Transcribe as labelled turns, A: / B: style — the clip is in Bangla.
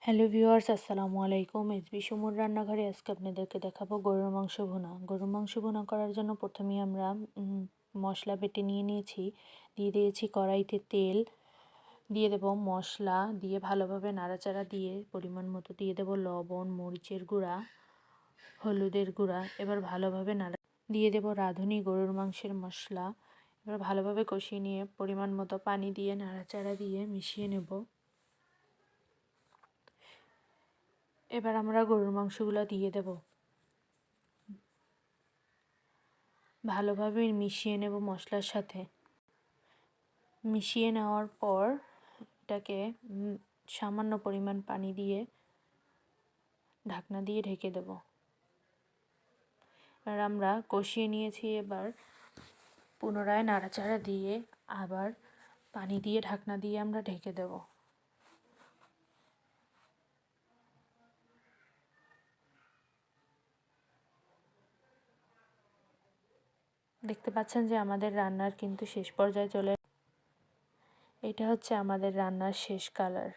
A: হ্যালো ভিউয়ার্স, আসসালামু আলাইকুম। এসবি সুমুর রান্নাঘরে আজকে আপনাদেরকে দেখাবো গরুর মাংস ভুনা। গরুর মাংস ভুনা করার জন্য প্রথমেই আমরা মশলা বেটে নিয়েছি। দিয়ে দিয়েছি কড়াইতে তেল, দিয়ে দেব মশলা, দিয়ে ভালোভাবে নাড়াচাড়া দিয়ে পরিমাণ মতো দিয়ে দেব লবণ, মরিচের গুঁড়া, হলুদের গুঁড়া। এবার ভালোভাবে দিয়ে দেব রাঁধুনি গরুর মাংসের মশলা। এবার ভালোভাবে কষিয়ে নিয়ে পরিমাণ মতো পানি দিয়ে নাড়াচাড়া দিয়ে মিশিয়ে নেব। এবার আমরা গরুর মাংসগুলো দিয়ে দেব, ভালোভাবে মিশিয়ে নেব মশলার সাথে। মিশিয়ে নেওয়ার পর এটাকে সামান্য পরিমাণ পানি দিয়ে ঢাকনা দিয়ে ঢেকে দেব। এবার আমরা কষিয়ে নিয়েছি, এবার পুনরায় নাড়াচাড়া দিয়ে আবার পানি দিয়ে ঢাকনা দিয়ে আমরা ঢেকে দেব। দেখতে পাচ্ছেন যে আমাদের রান্নার কিন্তু শেষ পর্যায়ে এটা হচ্ছে আমাদের রান্নার শেষ কালার।